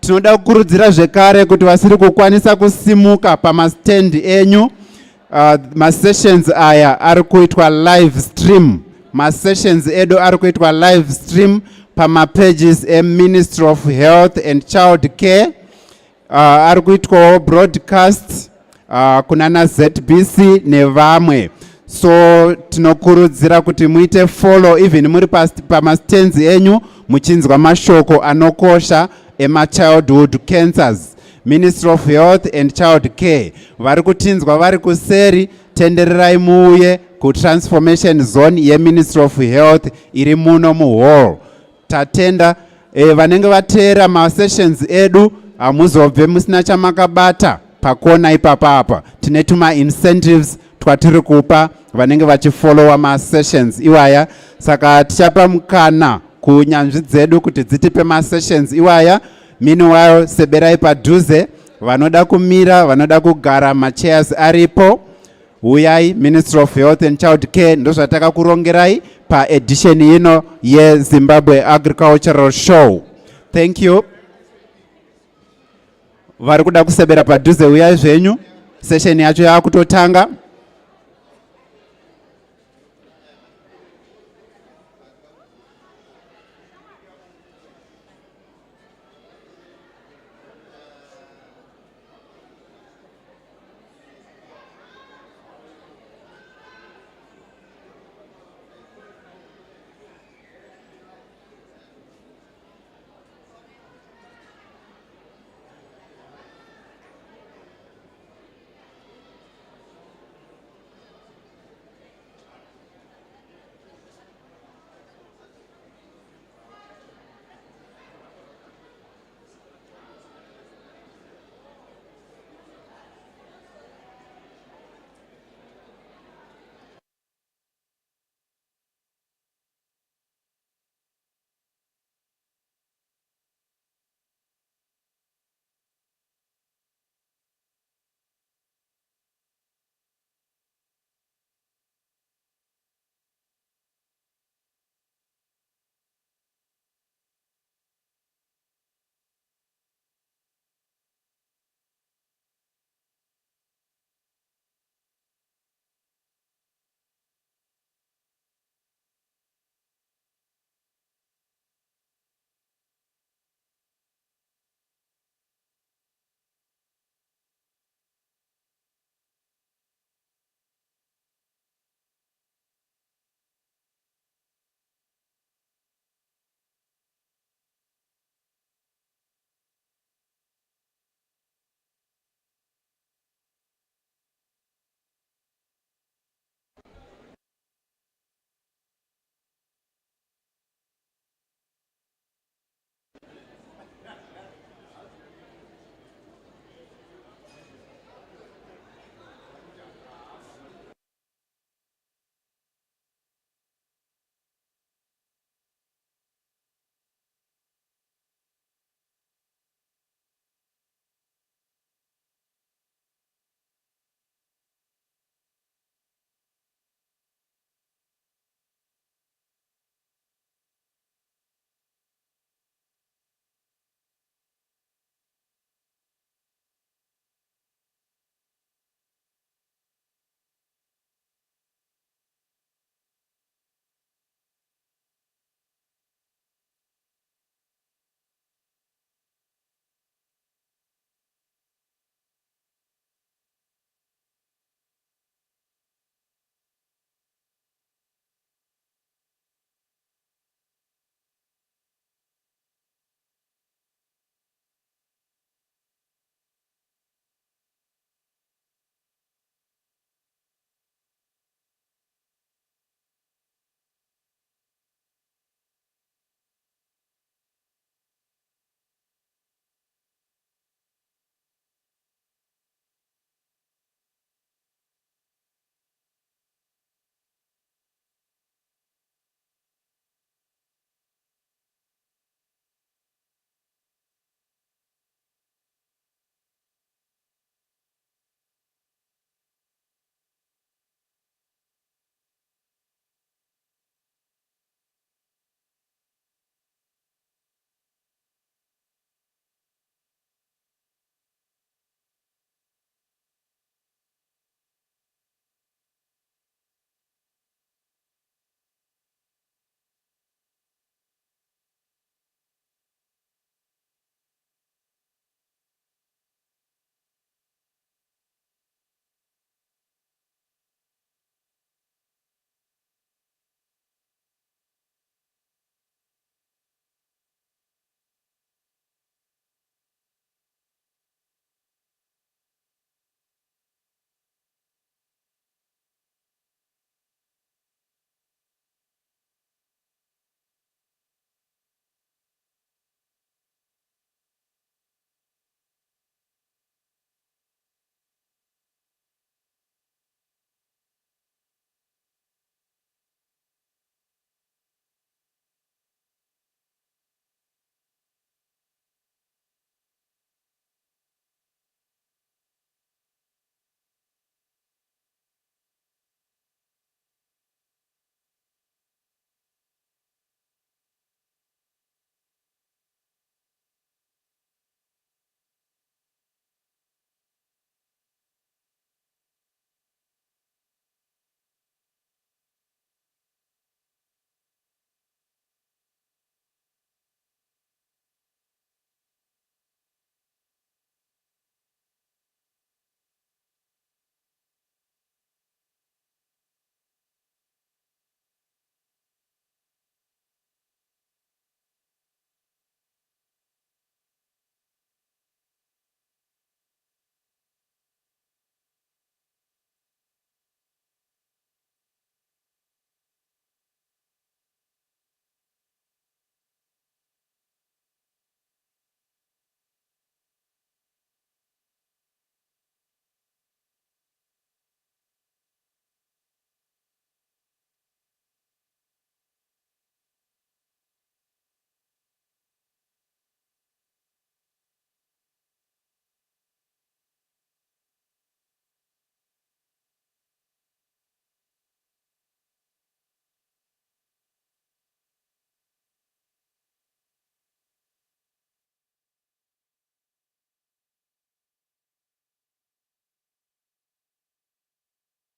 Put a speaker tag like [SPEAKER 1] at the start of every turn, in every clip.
[SPEAKER 1] Tinoda kukurudzira zvekare kuti vasiri kukwanisa kusimuka pamastand enyu, masessions aya ari kuitwa live stream. Masessions edu ari kuitwa live stream pamapages Ministry of Health and Childcare. Ari kuitwa broadcast kunana ZBC nevamwe. So tinokurudzira kuti muite follow even muri pamastands enyu muchinzwa mashoko anokosha Childhood Cancers. Ministry of Health and Childcare vari kutinzwa vari kuseri, tendererai muuye ku transformation zone Ministry of Health iri muno muhall. Tatenda vanenge vateera masessions edu hamuzobve musina chamakabata pakona ipapapa. Tine tuma incentives twatiri kupa vanenge vachifollowa masessions iwaya, saka tichapa mukana kunyanzvi dzedu kuti dzitipe masessions iwaya. Meanwhile, seberai padhuze, vanoda kumira, vanoda kugara, machairs aripo. Uyai, Ministry of Health and Childcare, ndozvataka kurongerai pa edition ino ye Zimbabwe Agricultural Show. Thank you. Vari kuda kusebera padhuze, uyai zvenyu. Session yacho yakutotanga.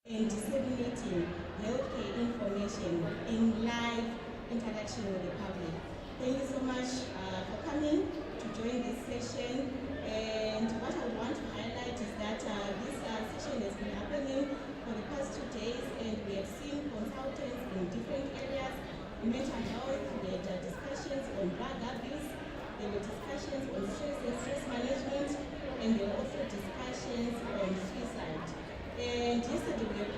[SPEAKER 2] and disseminating healthcare information in live interaction with the public. Thank you so much for coming to join this session. And what I want to highlight is that this session has been happening for the past 2 days, and we have seen consultants in different areas. Mental health, we had discussions on drug abuse, there were discussions on stress and stress management, and there were also discussions on suicide. And yesterday we were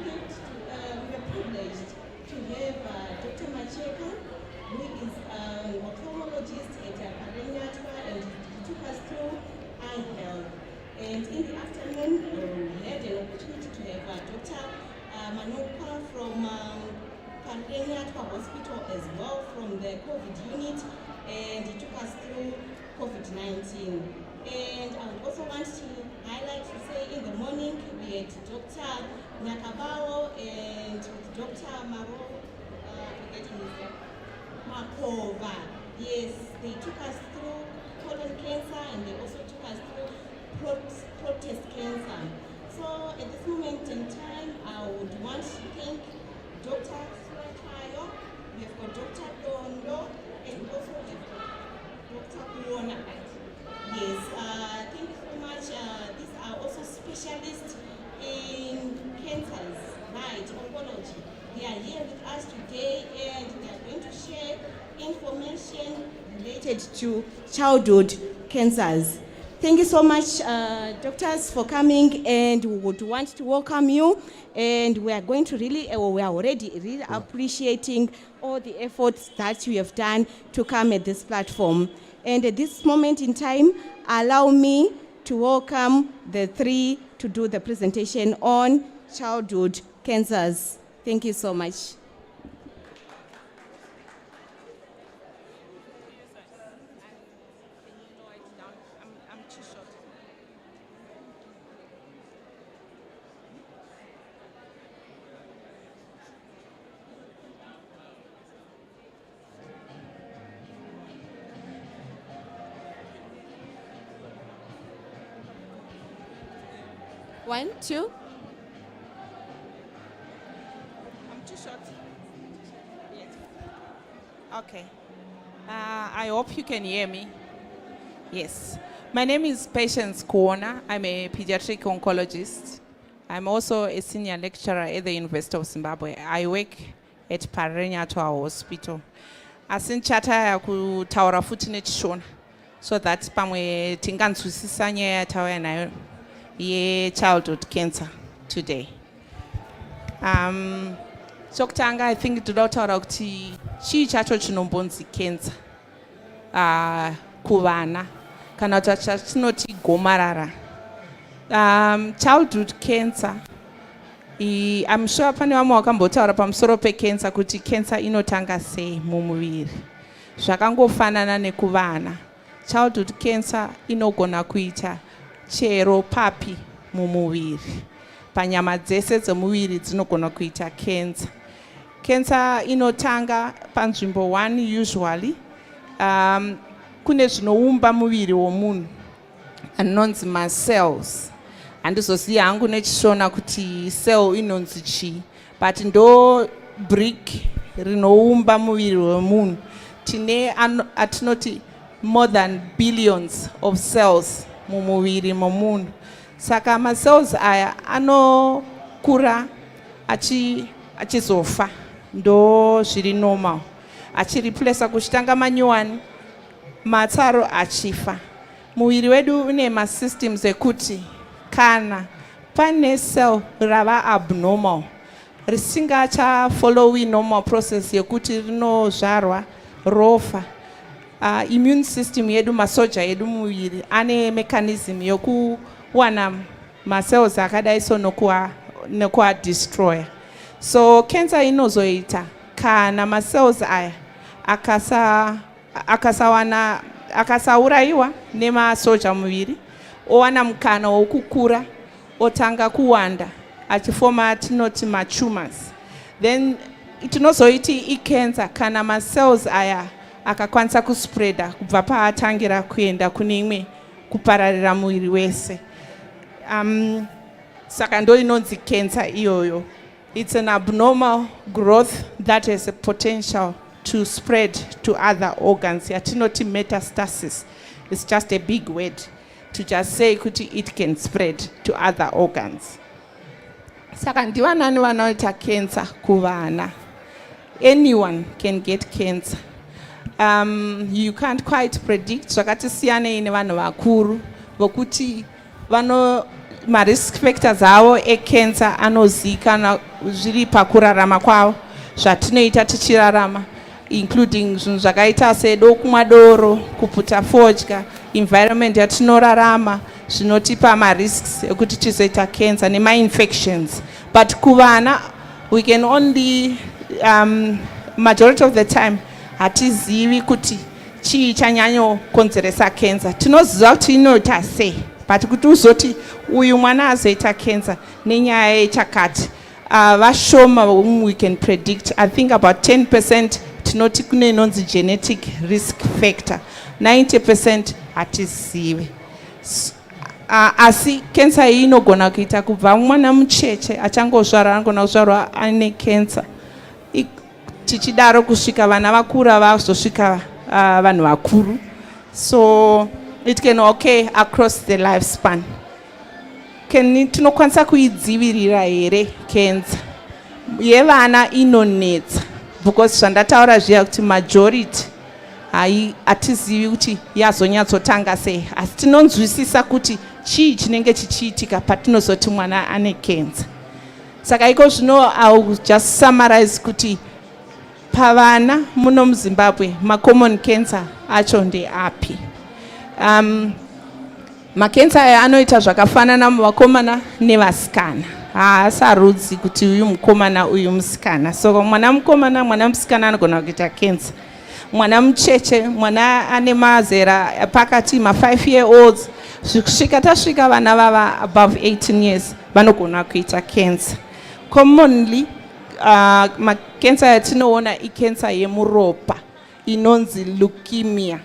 [SPEAKER 2] privileged to have Dr. Macheka, who is an ophthalmologist at Parenya-Twa, and he took us through eye health. And in the afternoon, we had an opportunity to have Dr. Manopa from Parenya-Twa Hospital as well, from the COVID unit, and he took us through COVID-19. And I would also want to highlight to say in the morning we had Dr. Nakabao and Dr. Maro, forgetting his name, Makova. Yes, they took us through colon cancer, and they also took us through prostate cancer. So at this moment in time, I would want to thank Dr. Suratayo, we have got Dr. Dondo, and also Dr. Kuona. Yes, thank you so much. These are also specialists in cancers, right, oncology. They are here with us today, and they are going to share information related to childhood cancers. Thank you so much, doctors, for coming, and we would want to welcome you. And we are going to we are already really appreciating all the efforts that you have done to come at this platform. And at this moment in time, allow me to welcome the three to do the presentation on childhood cancers. Thank you so much. One, two.
[SPEAKER 3] I'm too short. Yes. Okay. I hope you can hear me. Yes. My name is Patience Kuona. I'm a pediatric oncologist. I'm also a senior lecturer at the University of Zimbabwe. I work at Parenya-Twa Hospital. Asinchata ya kutaura futi nechishona, so that pamwe tinganzwisisa nyaya yatauya nayo childhood cancer today. Chokutanga, I think todautaura kuti chii chacho chinombonzi cancer kuvana kana kuti chatinoti gomarara. Childhood cancer, I'm sure pane vamwe vakambotaura pamusoro pecancer kuti cancer inotanga sei mumuviri. Zvakangofanana nekuvana. Childhood cancer inogona kuita chero papi mumuviri. Panyama dzese dzemuviri dzinogona kuita cancer. Cancer inotanga panzvimbo 1 usually. Kune zvinoumba muviri womunhu anonzi macells. Handizoziva hangu nechishona kuti cell inonzi chii, but ndo brick rinoumba muviri womunhu. Tine atinoti more than billions of cells mumuviri momunhu. Saka macells aya anokura achizofa, ndo zviri normal. Achireplace kuchitanga manyuwani, matsaro achifa. Muviri wedu une masystems ekuti kana pane cell rava abnormal, risingachafollowi normal process yekuti rinozvarwa rofa, immune system yedu, masoja edu muviri ane mechanism yokuwana macells akadai so nokua destroy. So cancer inozoita kana macells aya akasauraiwa nemasoja muviri, owana mukana wokukura, otanga kuwanda achifoma tinoti matumors. Then tinozoiti icancer kana macells aya akakwanisa kuspreada kubva paatangira kuenda kune imwe kupararira muviri wese. Saka ndo inonzi cancer iyoyo. It's an abnormal growth that has a potential to spread to other organs. Yatinoti metastasis. It's just a big word to just say kuti it can spread to other organs. Saka ndivanani vanoita cancer kuvana. Anyone can get cancer. You can't quite predict. Zvakati siyane nevanhu vakuru vokuti vano risk factors avo cancer anozikanwa zviri pakurarama kwavo zvatinoita tichirarama, including zvinhu zvakaita sedokumwa doro, kuputa fodya, environment yatinorarama zvinotipa marisks ekuti tizoita cancer nema-infections. But kuvana we can only majority of the time hatizivi kuti chii chanyanyokonzeresa cancer. Tinoziva kuti inoita sei, but kuti uzoti uyu mwana azoita cancer nenyaya yechakati vashoma whom we can predict. I think about 10% tinoti kune inonzi genetic risk factor, 90% hatizivi. Asi cancer iyi inogona kuita kubva mwana mucheche achangozvarwa anogona kuzvarwa ane cancer, tichidaro kusvika vana vakura vazosvika vanhu vakuru. So it can occur across the lifespan. Tinokwanisa kuidzivirira here cancer yevana inonetsa because zvandataura zviya kuti majority hatizivi kuti yazonyatsotanga sei, asi tinonzwisisa kuti chii chinenge chichiitika patinozoti mwana ane cancer. Saka iko zvino I'll just summarize kuti pavana muno muZimbabwe ma-common cancer acho ndeapi. Makensa aya anoita zvakafanana muvakomana nevasikana. Haasarudzi kuti uyu mukomana uyu musikana. So mwana mukomana mwana musikana anogona kuita cancer. Mwana mucheche, mwana ane mazera pakati ma5-year-olds, zvikusvika tasvika vana vava above 18 years vanogona kuita cancer. Commonly makensa yatinoona ikensa yemuropa inonzi leukemia.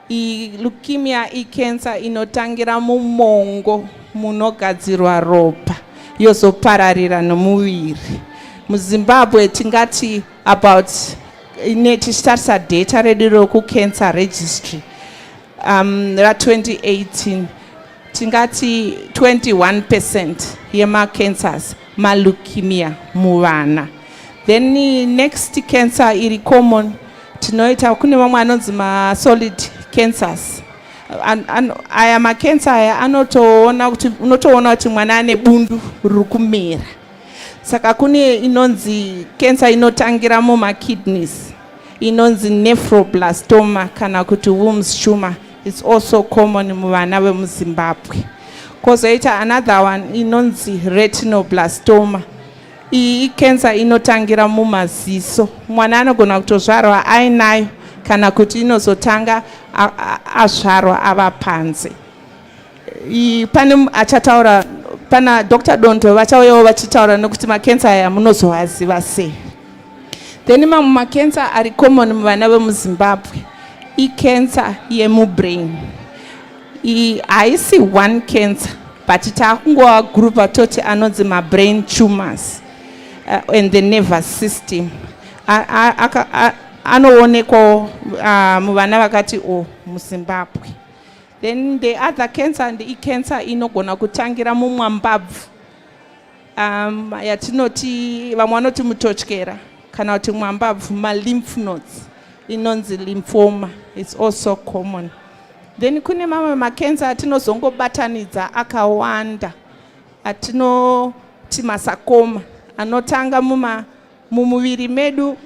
[SPEAKER 3] Leukemia ikensa inotangira mumongo munogadzirwa ropa yozopararira nomuviri. MuZimbabwe tingati about tichitarisa data redu rokucancer registry ra2018 tingati 21% yemacancers maleukemia muvana. Then next cancer iri common tinoita kune mamwe anonzi solid cancers. Aya macancer aya unotoona kuti mwana ane bundu riri kumera. Saka kune inonzi cancer inotangira mumakidneys inonzi nephroblastoma kana kuti Wilms tumor. It's also common muvana vemuZimbabwe. Kozoita another one inonzi retinoblastoma. Iyi cancer inotangira mumaziso. Mwana anogona kutozvarwa ainayo kana kuti inozotanga azvarwa ava panze. Pane achataura, pana Dr. Donto vachauyawo vachitaura nokuti macancer aya munozovaziva sei. Then mamwe macancer ari common muvana vemuZimbabwe icancer yemubrain. Haisi one cancer, but takungova group toti anonzi mabrain tumors and the nervous system. Anoonekwa muvana vakati muZimbabwe. Then the other cancer and cancer inogona kutangira mumwambabvu yatinoti vamwe vanoti mutotyera kana kuti mwambabvu lymph nodes inonzi lymphoma. It's also common. Then kune mamwe macancer atinozongobatanidza akawanda atinoti masakoma anotanga mumuviri medu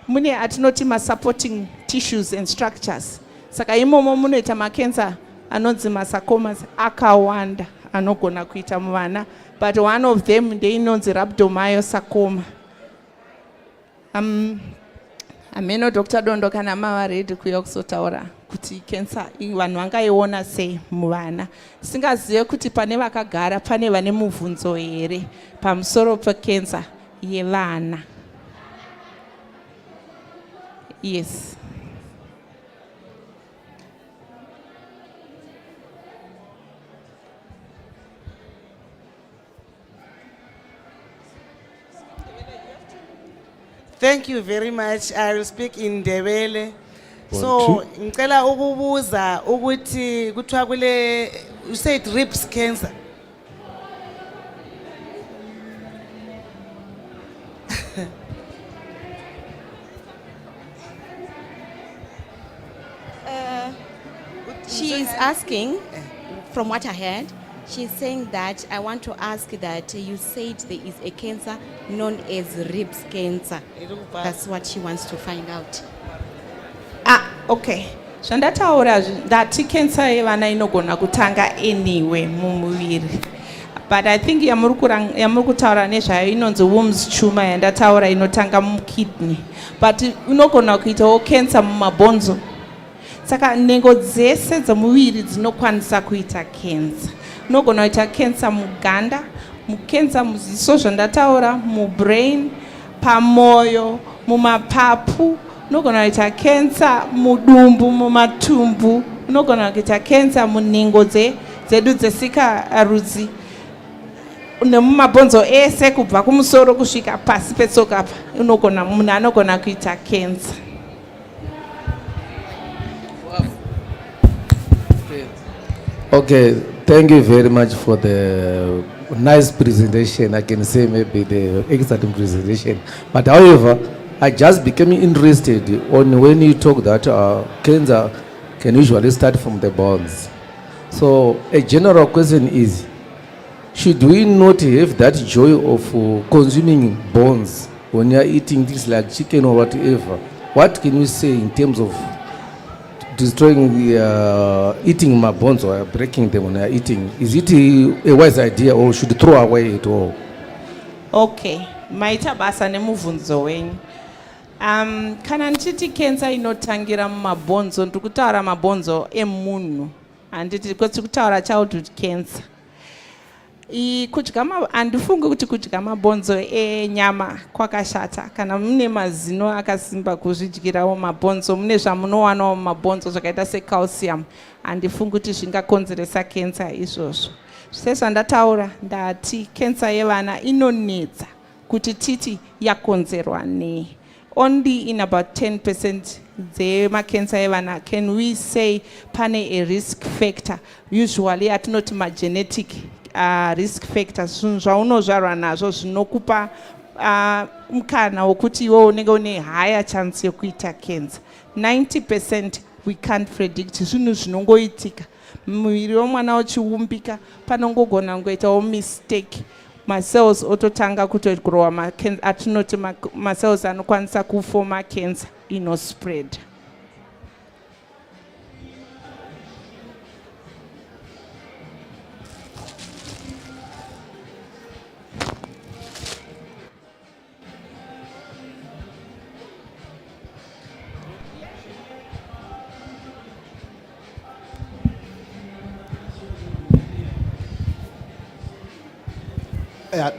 [SPEAKER 3] mune atinoti supporting tissues and structures. Saka imomo munoita macancer anonzi masacomas akawanda anogona kuita muvana, but one of them ndeinonzi rhabdomyosarcoma. Ameno Dr. Dondo kana mava ready kuya kuzotaura kuti cancer vanhu vangaiona sei muvana. Singazive kuti pane vakagara pane vane mubvunzo here pamusoro pecancer yevana. Yes.
[SPEAKER 4] Thank you very much. I will speak in Ndebele. So,
[SPEAKER 5] One,
[SPEAKER 4] ngicela ukubuza ukuthi kuthiwa kule, you said ribs cancer.
[SPEAKER 2] She is asking, from what I heard, she's saying that I want to ask that you said there is a cancer known as ribs cancer. That's what she wants to find out.
[SPEAKER 3] Okay. Zvandataura ndati cancer yevana inogona kutanga anyway mumuviri. But I think yamuri kutaura nezvayo inonzi Wilms tumor yandataura inotanga mukidney. But inogona kuitawo cancer mumabhonzo. Saka nhengo dzese dzemuviri dzinokwanisa kuita cancer. Unogona kuita cancer muganda, cancer muziso zvandataura, mubrain, pamoyo, mumapapu, unogona kuita cancer mudumbu, mumatumbu, unogona kuita cancer munhengo dzedu dzesikarudzi nemumabhonzo ese kubva kumusoro kusvika pasi petsoka apa, munhu anogona kuita cancer.
[SPEAKER 5] Okay, thank you very much for the nice presentation. I can say maybe the excellent presentation. But however, I just became interested on when you talk that cancer can usually start from the bones. So a general question is, should we not have that joy of consuming bones when you are eating things like chicken or whatever? What can you say in terms of destroying the eating my bones or breaking them when they are eating? Is it a wise idea or should throw away it all?
[SPEAKER 3] Okay, maita basa nemuvhunzo wenyu. Kana ndichiti cancer inotangira mumabhonzo, ndikutaura mabhonzo emunhu, handiti kutaura childhood cancer. Handifungi kuti kudya mabhonzo enyama kwakashata. Kana mune mazino akasimba kuzvidyirawo mabhonzo, mune zvamunowanawo mumabhonzo zvakaita secalcium, handifungi kuti zvingakonzeresa cancer izvozvo. Sezvandataura ndati cancer yevana inonetsa kuti titi yakonzerwa nei. Only in about 10% dzemacancer yevana can we say pane a risk factor. Usually atinoti magenetic risk factors, zvinhu zvaunozvarwa nazvo zvinokupa mukana wokuti iwe unenge une higher chance yokuita cancer. 90% we can't predict, zvinhu zvinongoitika. Muviri womwana uchiumbika panongogona kungoitawo mistake, macells ototanga kutogrowa atinoti macells anokwanisa kufoma cancer inospread.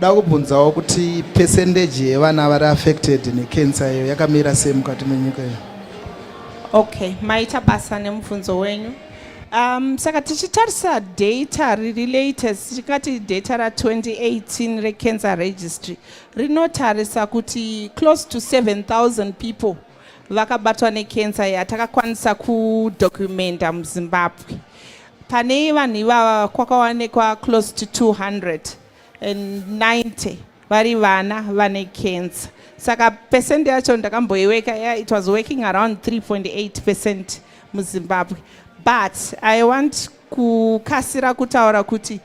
[SPEAKER 6] Da kubvunzawo kuti percentage yevana vari affected necancer iyo yakamira sei mukati menyika iyo?
[SPEAKER 3] Okay, maita basa nemubvunzo wenyu. Saka tichitarisa data riri latest, tikati data ra2018 recancer registry rinotarisa kuti close to 7,000 people vakabatwa necancer yatakakwanisa kudocumenta muZimbabwe. Pane vanhu ivava kwakawanikwa close to 290 vari vana vane cancer. Saka percent yacho ndakamboiweka, it was working around 3.8% muZimbabwe. But I want kukasira kutaura kuti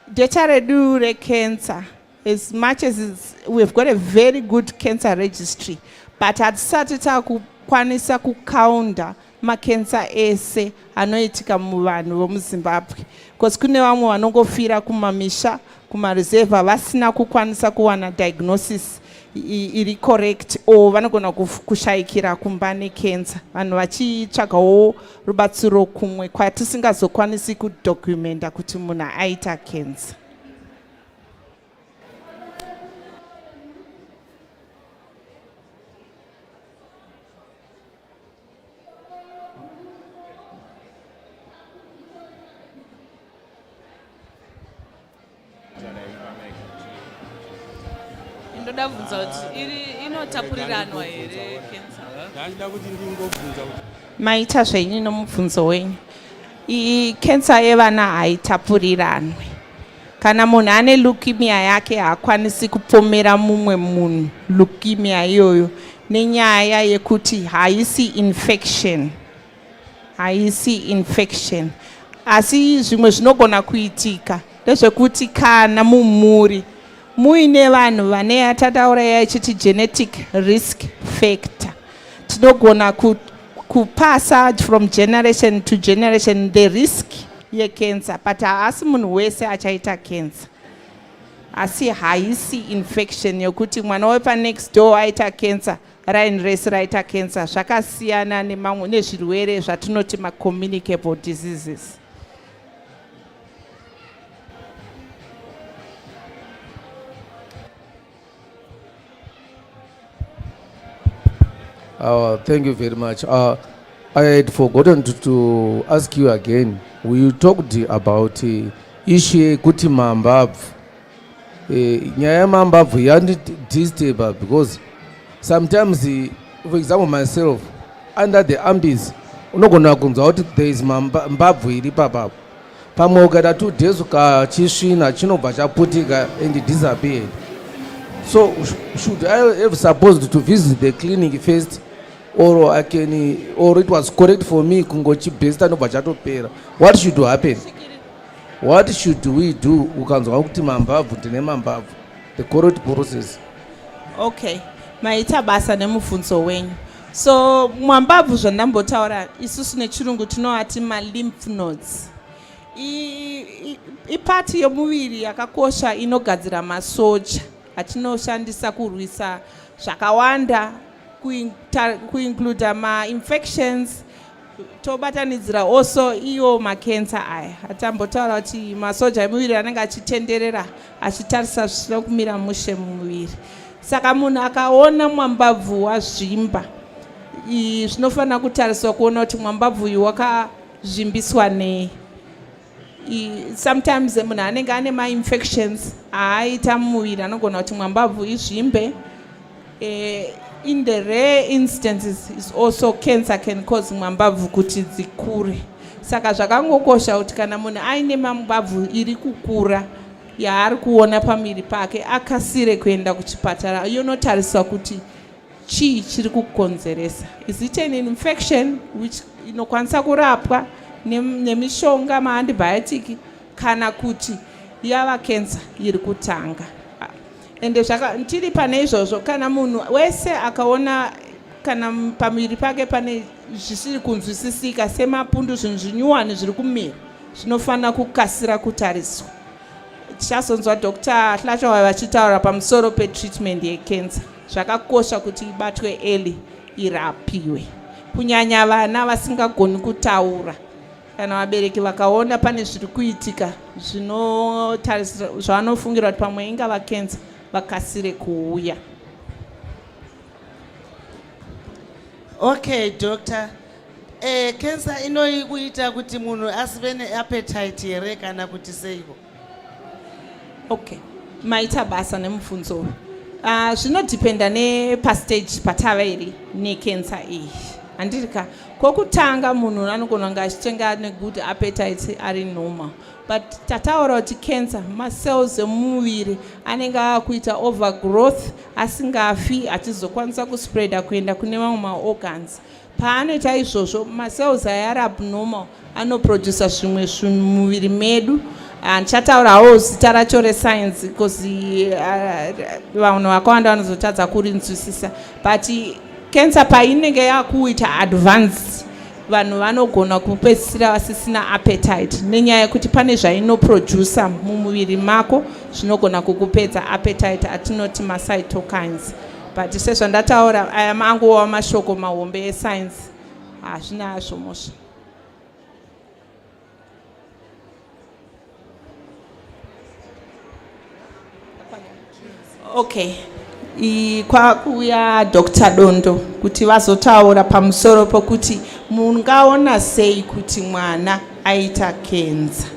[SPEAKER 3] data redu recancer, as much as we've got a very good cancer registry, but hatisati takukwanisa kukaunda macancer ese anoitika muvanhu vomuZimbabwe, because kune vamwe vanongofira kumamisha kumareserve vasina kukwanisa kuwana diagnosis iri correct, or vanogona kushayikira kumba necancer, vanhu vachitsvagawo rubatsiro kumwe kwatisingazokwanisi kudocumenta kuti munhu aita cancer. ndoda kubvunza kuti inotapuriranwa here kensa?
[SPEAKER 7] Ndachida kuti ndingobvunza kuti
[SPEAKER 3] Maita zvenyu nomubvunzo wenyu. Kensa yevana haitapuriranwi. Kana munhu ane leukemia yake haakwanisi kupomera mumwe munhu leukemia iyoyo nenyaya yekuti haisi infection. Asi zvimwe zvinogona kuitika ndezvekuti kana mumhuri muine vanhu vane yatataura yaichiti genetic risk factor, tinogona kupasa from generation to generation the risk yecancer, but haasi munhu wese achaita cancer. Asi haisi infection yokuti mwana wepa next door aita cancer, rain race raita cancer. Zvakasiyana nemamwe nezvirwere zvatinoti communicable diseases.
[SPEAKER 5] Thank you very much. I had forgotten to ask you again. We talked about issue kuti mambabvu. Nyaya mambabvu disturb because sometimes, for example, myself, under the ambis, unogona kunzwa kuti there is mbabvu iri papapo. Pamwe ukaita 2 days ukachisvina chinobva chaputika and disappeared. So should I have supposed to visit the clinic first, or it was correct for me kungochibhesta nobva chatopera? What should happen? What should we do? Ukanzwa kuti mambabvu ndine mambabvu, the correct process.
[SPEAKER 3] Okay, maita basa nemubvunzo wenyu. So mambabvu zvandambotaura isusu nechirungu tinovati lymph nodes. Ipati yomuviri yakakosha inogadzira masoja atinoshandisa kurwisa zvakawanda, kuincluda ma-infections, tobatanidzira also iyo macancer aya. Atambotaura kuti masoja emuviri anenge achitenderera achitarisa zvisina kumira mushe mumuviri. Saka munhu akaona mwambabvu wazvimba, zvinofanira kutariswa kuona kuti mwambabvu uyu wakazvimbiswa nei. Sometimes munhu anenge ane ma-infections aaita mumuviri anogona kuti mwambabvu izvimbe. In the rare instances is also cancer can cause mwambabvu kuti dzikure. Saka zvakangokosha kuti kana munhu aine mwambabvu iri kukura yaari kuona pamiri pake akasire kuenda kuchipatara yonotariswa kuti chii chiri kukonzeresa. Is it an infection which inokwanisa kurapwa nemishonga maantibiotic, kana kuti yava cancer iri kutanga. Ende tiri pane izvozvo, kana munhu wese akaona kana pamiri pake pane zvisiri kunzwisisika semapundu, zvinhu zvinyuwani zviri kumira, zvinofanira kukasira kutariswa. Tichazonzwa Dr. Hlachwa vachitaura pamusoro petreatment yecancer. Zvakakosha kuti ibatwe early, irapiwe. Kunyanya vana vasingagoni kutaura, kana vabereki vakaona pane zviri kuitika zvavanofungira kuti pamwe ingava cancer, vakasire kuuya.
[SPEAKER 4] Okay, doctor. Cancer inoita kuti munhu asive neappetite here kana kuti seiko?
[SPEAKER 3] Okay, maita basa nemubvunzo. Zvinodependa nepastage patava iri necancer iyi. Handirika kokutanga munhu anogona kunge achitenga negood appetite ari normal, but tataura kuti cancer macells emuviri anenge akuita overgrowth asingafi achizokwanisa kuspreada kuenda kune mamwe maorgans. Paanoita izvozvo macells aya ari abnormal anoproduce zvimwe mumuviri medu. Ndichataurawo zita racho rescience because vanhu vakawanda vanozotadza kurinzwisisa, but cancer painenge yakuita advanced, vanhu vanogona kupedzisira vasisina appetite nenyaya yekuti pane zvainoproducer mumuviri mako zvinogona kukupedza appetite atinoti macytokines. But sezvandataura aya mangowa mashoko mahombe escience, hazvina hazvo mosha. Okay, kwakuya Dr. Dondo kuti vazotaura pamusoro pokuti mungaona sei kuti mwana aita cancer.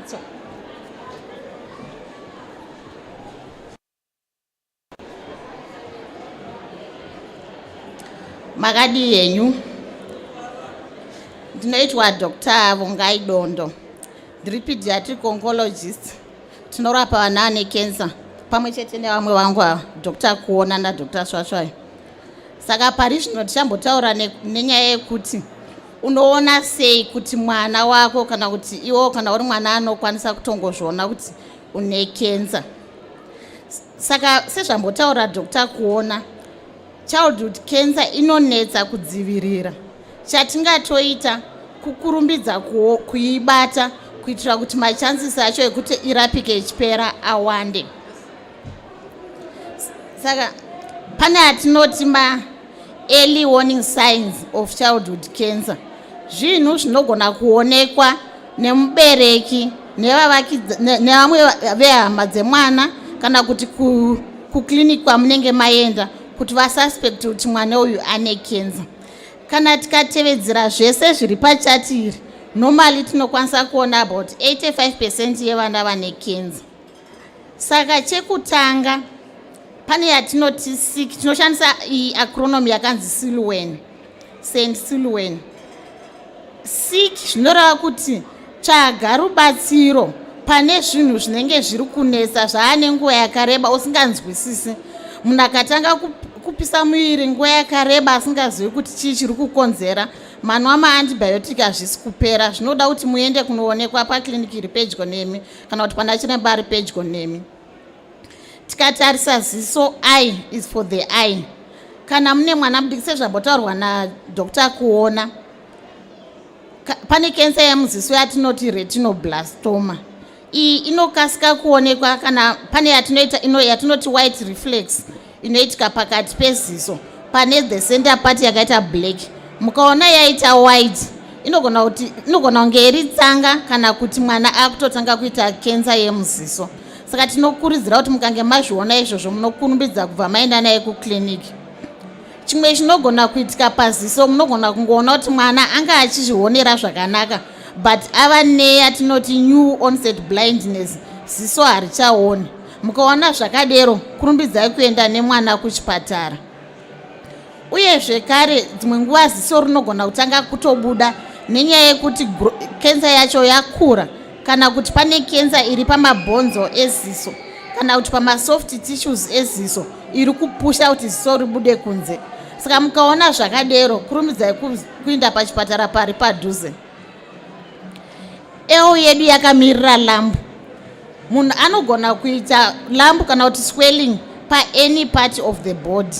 [SPEAKER 2] That's all. Makadi yenyu. Ndinoitwa Dr. Vongai Dondo. Ndiri pediatric oncologist. Tinorapa vana vane cancer. Pamwe chete nevamwe vangu ava, Dr. Kuona naDr. Swaswai. Saka pari zvino tichambotaura nenyaya yekuti unoona sei kuti mwana wako kana kuti iwo kana uri mwana anokwanisa kutongozviona kuti une cancer. Saka sezvambotaura Dr. Kuona, childhood cancer inonetsa kudzivirira. Chatingatoita kukurumbidza kuibata kuitira kuti machances acho ekuti irapike ichipera awande. Saka pane atinoti early warning signs of childhood cancer. Zvinhu zvinogona kuonekwa nemubereki nevamwe vehama dzemwana kana kuti kuclinic kwamunenge maenda kuti vasuspect kuti mwana uyu ane cancer. Kana tikatevedzera zvese zviri pachati iri, normally tinokwanisa kuona about 85% yevana vane cancer. Saka chekutanga pane yatinoti sick, tinoshandisa acronym yakanzi SILWEN, Saint SILWEN. Sick zvinoreva kuti tsvaga rubatsiro pane zvinhu zvinenge zviri kunetsa zvaane nguva yakareba usinganzwisisi. Munhu akatanga kupisa muviri nguva yakareba asingazivi kuti chii chiri kukonzera, manwa maantibiotic hazvisi kupera. Zvinoda kuti muende kunoonekwa pakliniki iri pedyo nemi kana kuti pana chiremba ari pedyo nemi. Tikatarisa ziso, eye is for the eye. Kana mune mwana mudiki sezvambotaurwa naDr. Kuona, pane cancer yemuziso yatinoti retinoblastoma. Iyi inokasika kuonekwa kana pane yatinoti white reflex inoitika pakati peziso pane the center part yakaita black. Mukaona yaita white inogona kunge iri tsanga kana kuti mwana akutotanga kuita cancer yemuziso. Saka tinokurudzira kuti mukange mazviona izvozvo munokurumbidza kubva maenda naye kuclinic. Chimwe chinogona kuitika paziso, munogona kungoona kuti mwana anga achizvionera zvakanaka but ava neyatinoti new onset blindness, ziso harichaoni. Mukaona zvakadero, kurumbidzai kuenda nemwana kuchipatara. Uye zvekare dzimwe nguva ziso rinogona kutanga kutobuda nenyaya yekuti cancer yacho yakura, kana kuti pane cancer iri pamabhonzo eziso kana kuti pamasoft tissues eziso iri kupusha kuti ziso ribude kunze. Saka mukaona zvakadero, kurumbidzai kuenda pachipatara pari padhuze. Eo yedu yakamirira lambu. Munhu anogona kuita lambu kana kuti swelling pa any part of the body.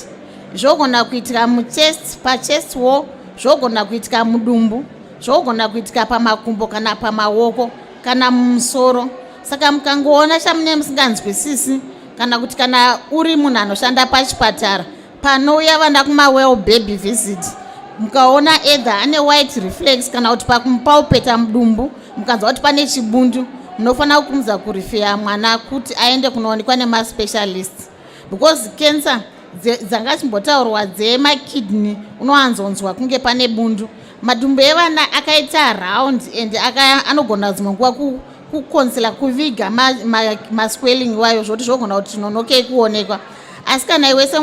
[SPEAKER 2] Zvogona kuitika muchest, pachest wall, zvogona kuitika mudumbu, zvogona kuitika pamakumbo kana pamaoko kana mumusoro. Saka mukangoona chamune musinganzwisisi kana kuti kana uri munhu anoshanda pachipatara panouya vana well baby visit, mukaona either ane white reflex kana kuti pakumupalpeta mudumbu mukanzwa kuti pane chibundu, munofanira kukumudza kurifeya mwana kuti aende kunoonekwa nemaspecialist. Because cancer dzangachimbotaurwa dzemakidney unowanzonzwa kunge pane bundu. Madumbu evana akaita round and anogona dzimwe nguva kukonsela kuviga maswelling wayo zvoti zvogona kuti nonoke kuonekwa. Asi kana iwese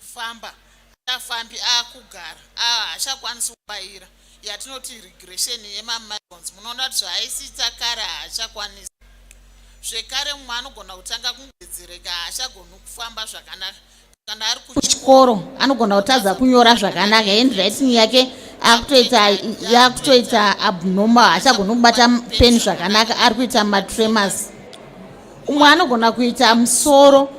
[SPEAKER 8] kufamba afambi akugara haachakwanisi kubaira yatinoti regression yemamigrants. Munoona kuti zvaaisiita kare haachakwanisi. Zvekare mumwe anogona kutanga kungwedzereka haachagoni kufamba zvakanaka. Kana ari
[SPEAKER 9] kuchikoro anogona kutadza kunyora zvakanaka, handwriting yake yakutoita abnormal, haachagoni kubata peni zvakanaka, ari kuita matremors. Umwe anogona kuita musoro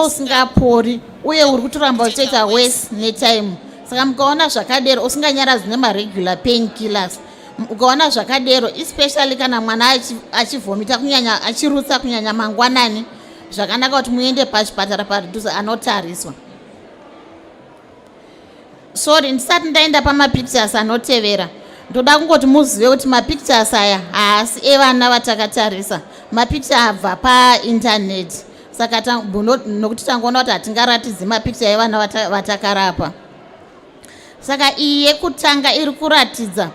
[SPEAKER 9] usingapori uye uri kutoramba uchitoita worse netime. Saka mukaona zvakadero usinganyaradzi nemaregular pain killers, ukaona zvakadero especially kana mwana achivhomita kunyanya achirutsa kunyanya mangwanani, zvakanaka kuti muende pachipatara padhuze anotariswa. Sorry, ndisati ndaenda pamapictures anotevera, ndoda kungoti muzive kuti mapictures aya haasi evana vatakatarisa, mapicture abva painternet. Saka nokuti tangoona kuti hatingaratidzi mapicture evana vatakarapa. Saka iyi yekutanga iri kuratidza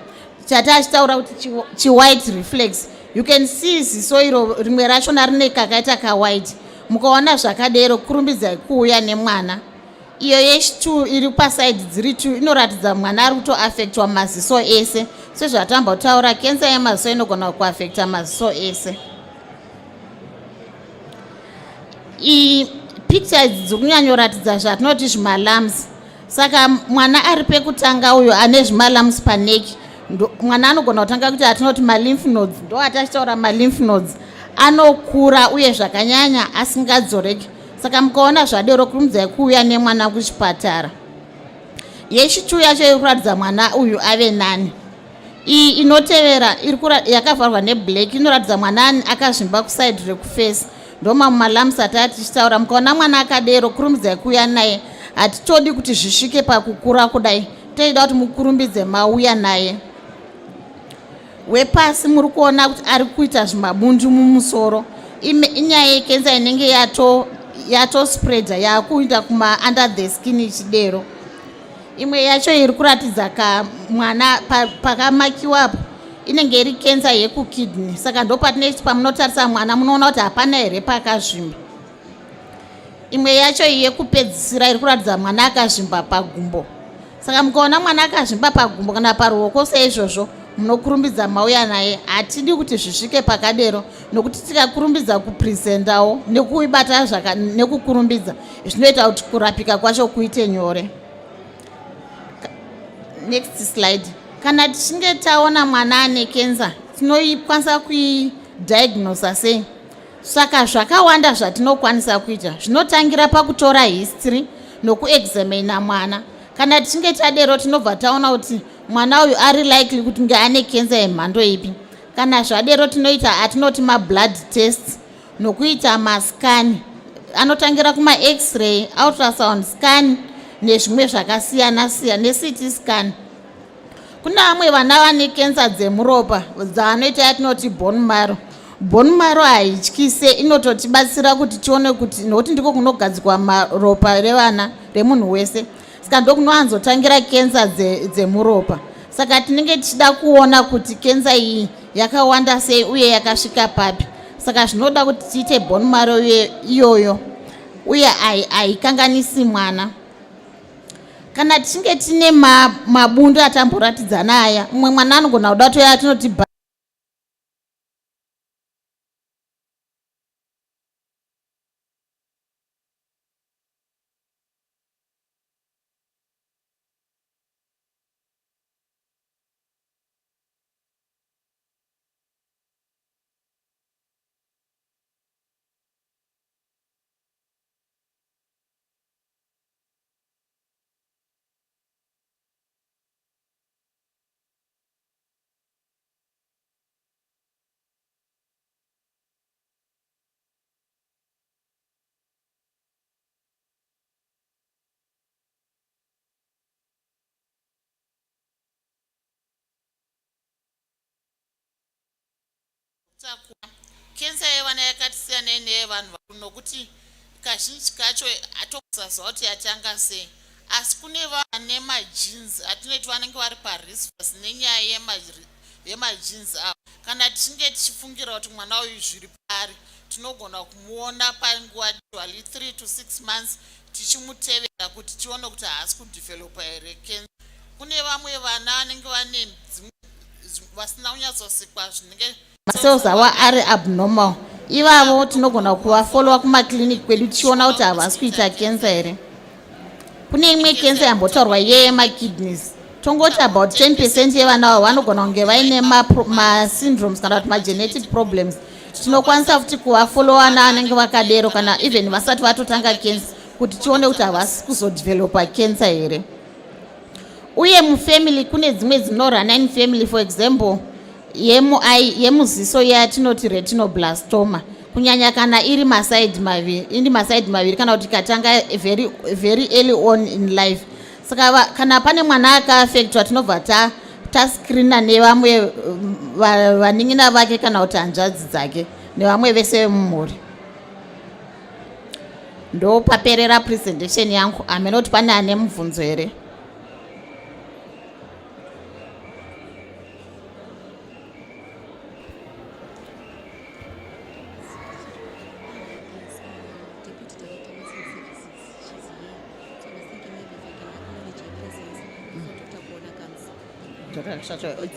[SPEAKER 9] chati achitaura kuti white reflex. You can see ziso iro rimwe rachona rine kakaita white. Mukaona zvakadero kurumbidzai kuuya nemwana. Iyo yechitu iri paside dziri 2 inoratidza mwana ari kutoaffectwa maziso ese. Sezvatamba kutaura kensa yemaziso inogona kuaffecta maziso ese. Picture idzi kunyanyoratidza zvatinoti zvimalams. Saka mwana ari pekutanga uyo ane zvimalams paneki, mwana anogona kutanga kuti atinoti malymph nodes, ndo atachitaura malymph nodes anokura uye zvakanyanya asingadzoreki. Saka mukaona zvadero kurumbidzai kuuya nemwana kuchipatara. Yechitu yacho iri kuratidza mwana uyu ave nani. Iyi inotevera yakavharwa neblack inoratidza mwana akazvimba kuside rekuface, ndoma mumalams atati tichitaura. Mukaona mwana akadero kurumbidzai kuuya naye, hatitodi kuti zvisvike pakukura kudai, toida kuti mukurumbidze mauya naye. Wepasi muri kuona kuti ari kuita zvimabundu mumusoro. Inyaya yekenza inenge yatospreada yakuita kuma under the skin ichidero. Imwe yacho iri kuratidza mwana pakamakiwapo inenge iri kenza yekukidney. Saka ndo patineti pamunotarisa mwana munoona kuti hapana here pakazvimba. Imwe yacho yekupedzisira iri kuratidza mwana akazvimba pagumbo. Saka mukaona mwana akazvimba pagumbo kana paruoko seizvozvo, munokurumbidza mauya naye. Hatidi kuti zvisvike pakadero, nokuti tikakurumbidza kupresendawo nekuibata nekukurumbidza zvinoita kuti kurapika kwacho kuite nyore. Next slide. Kana tichinge taona mwana ane kenza, tinokwanisa kuidiagnosa sei? Saka zvakawanda zvatinokwanisa kuita. Zvinotangira pakutora history nokuexamina mwana. Kana tichinge tadero tinobva taona kuti mwana uyu ari likely kuti nge ane kenza yemhando ipi. Kana zvadero tinoita atinoti mablood tests nokuita maskani. Anotangira kuma x-ray, ultrasound scan nezvimwe zvakasiyana siyana, neCT scan. Kuna vamwe vana vane kensa dzemuropa dzaanoita yatinoti bone marrow. Bone marrow haityise, inototibatsira kuti tione kuti nokuti ndiko kunogadzikwa maropa revana remunhu wese. Saka ndokunowanzotangira kensa dzemuropa. Saka tinenge tichida kuona kuti kensa iyi yakawanda sei uye yakasvika papi. Saka zvinoda kuti tiite bone marrow iyoyo uye haikanganisi mwana. Kana tichinge tine mabundu atamboratidzana aya, umwe mwana anogona kuda toya tinoti
[SPEAKER 8] kensa yevana yakatisiyana neyevanhu nokuti kazhinji kacho atokusaziva kuti yatanga sei, asi kune vane magenes atinoti vanenge vari parisk nenyaya yemagenes avo. Kana tichinge tichifungira kuti mwana uyu zviri pari, tinogona kumuona panguva 3 to 6 months tichimutevera kuti tione kuti haasi kudevelopa here cancer. Kune vamwe vana vanenge vane vasina kunyatsosikwa zvinenge
[SPEAKER 9] macells avo ari abnormal, ivavo tinogona kuvafolowa kumakliniki kwedu tichiona kuti havasi kuita cancer here. Kune imwe cancer yambotaurwa yemakidneys, tongoti about 10% yevana avo vanogona kunge vaine masyndromes kana kuti magenetic problems. Tinokwanisa futi kuvafolowa naanenge vakadero kana even vasati vatotanga cancer kuti tione kuti havasi kuzodevelopa cancer here. Uye mufamily kune dzimwe dzinorana in family, for example yemuziso yatinoti retinoblastoma, kunyanya kana iri masaidi maviri kana kuti ikatanga very early on in life. Saka kana pane mwana akaafektwa tinobva tascreena nevamwe vanin'ina vake kana kuti hanzvadzi dzake nevamwe vese vemumhuri. Ndo paperera presentation yangu. Amenoti pane ane mubvunzo here?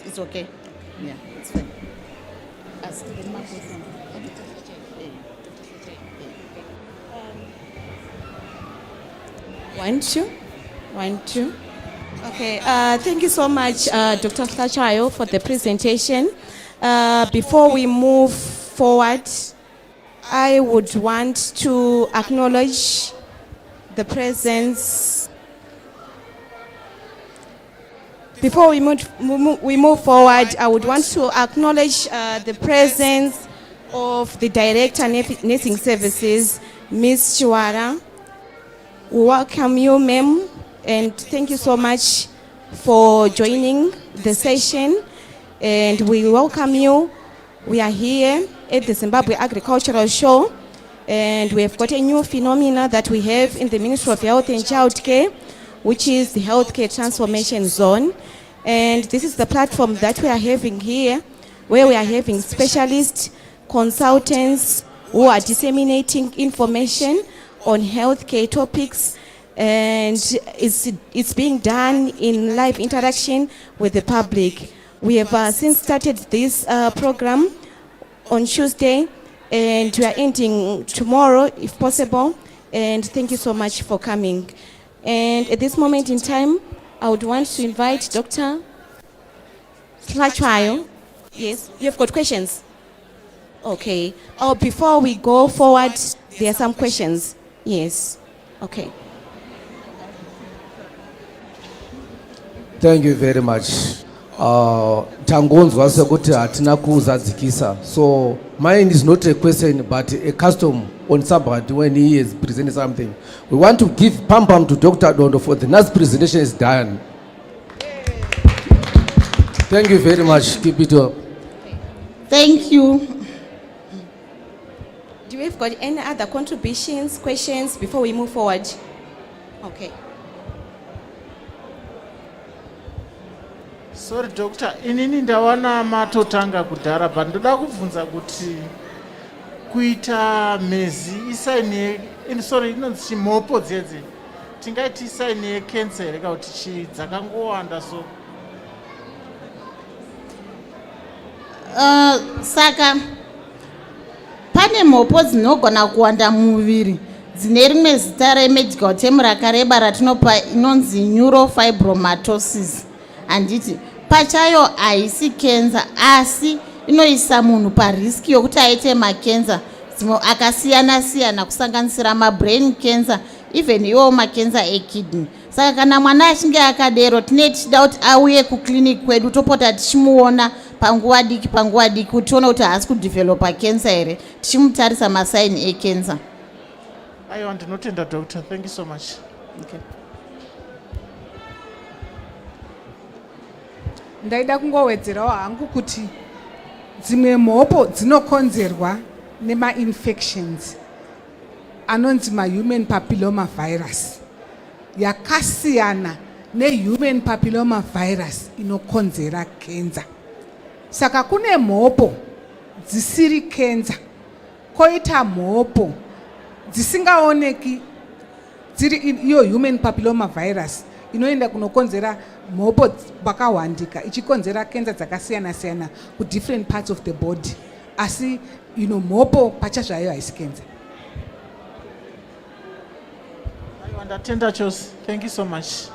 [SPEAKER 9] It's okay. Yeah, it's fine.
[SPEAKER 10] One, two. Okay, thank you so much, Dr. Tlachayo, for the presentation. Before we move forward, I would want to acknowledge the presence. Before we move forward, I would want to acknowledge the presence of the Director of Nursing Services, Ms. Chiwara. We welcome you, ma'am, and thank you so much for joining the session. And we welcome you. We are here at the Zimbabwe Agricultural Show, and we have got a new phenomena that we have in the Ministry of Health and Childcare, which is the Healthcare Transformation Zone. And this is the platform that we are having here, where we are having specialists, consultants who are disseminating information on healthcare topics, and it's being done in live interaction with the public. We have since started this program on Tuesday, and we are ending tomorrow if possible. And thank you so much for coming. And at this moment in time, I would want to invite Dr. Tlachayo. Yes, you have got questions? Okay. Oh, before we go forward, there are some questions. Yes. Okay.
[SPEAKER 5] Thank you very much. Tangonzwa sekuti hatina kuzadzikisa. So mine is not a question but a custom on somebody when he is presenting something. We want to give pam-pam to Dr. Dondo for the last presentation is done. Thank you very much. Keep it up.
[SPEAKER 9] Thank you.
[SPEAKER 10] Do we have got any other contributions, questions before we move forward? Okay.
[SPEAKER 7] Sorry doctor, inini ndawana matotanga kudhara but ndoda kubvunza kuti kuita mezi isaini inonzi chimhopo dzedze tingaiti isaini yecancer here kana kuti dzakangowanda so
[SPEAKER 9] saka pane mhopo dzinogona kuwanda mumuviri dzine rimwe zita remedical term rakareba ratinopa inonzi neurofibromatosis. Handiti pachayo haisi cancer asi inoisa munhu pariski yokuti aite macancer dzimwe akasiyana siyana kusanganisira mabrain cancer, even iwo macancer ekidney. Saka kana mwana achinge akadero tine tichida kuti auye kuclinic kwedu topota tichimuona panguva diki kuti tione kuti haasi kudevelopa cancer here, tichimutarisa masaini ecancer.
[SPEAKER 7] Aiwa, ndinotenda doctor. Thank you so much.
[SPEAKER 9] Okay.
[SPEAKER 11] Ndaida kungowedzerawo hangu kuti dzimwe mhopo dzinokonzerwa nema-infections anonzi ma-human papilloma virus yakasiyana ne-human papilloma virus inokonzera cancer. Saka kune mhopo dzisiri cancer, koita mhopo dzisingaoneki dziri iyo human papilloma virus inoenda kunokonzera mhopo vakawandika ichikonzera cancer dzakasiyana-siyana kudifferent parts of the body asi mhopo pachazvayo haisi cancer.
[SPEAKER 7] ndatenda chose. Thank you so much.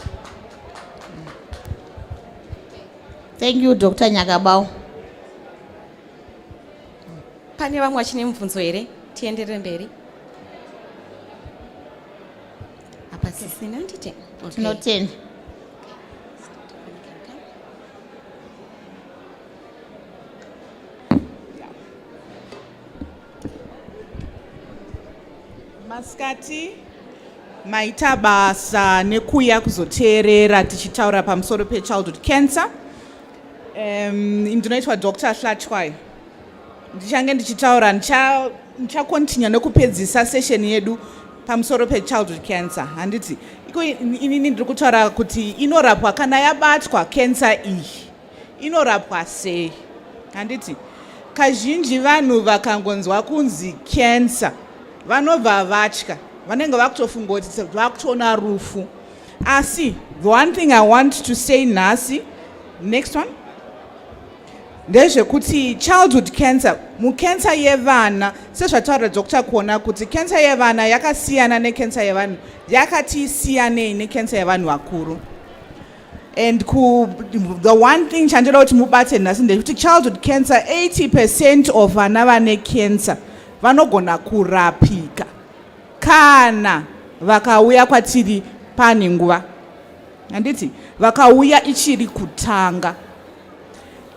[SPEAKER 9] Thank you Dr. Nyakabao.
[SPEAKER 10] Pane vamwe vachine mubvunzo here? Tienderere mberi. Apa sisina ndite?
[SPEAKER 9] No 10.
[SPEAKER 3] Maskati maita basa nekuya kuzoteerera tichitaura pamusoro pe-childhood cancer. Ndinoitwa Dr. Hlatshwayo. Ndichange ndichitaura ndichakontinya nekupedzisa session yedu pamusoro pe-childhood cancer. Handiti inini ndiri kutaura kuti inorapwa kana yabatwa cancer iyi. Inorapwa sei? Handiti kazhinji vanhu vakangonzwa kunzi cancer vanobva vatya, vanenge vakutofunga kuti vakutoona rufu. Asi the one thing I want to say nhasi, next one, ndezvekuti childhood cancer, mucancer yevana, sezvataura Dr. kuona kuti cancer yevana yakasiyana necancer yevanhu, yakati siyanei necancer yevanhu vakuru. And the one thing chandinoda kuti mubate nhasi ndezvekuti childhood cancer 80% of vana vane cancer vanogona kurapika kana vakauya kwatiri pane nguva. Handiti vakauya ichiri kutanga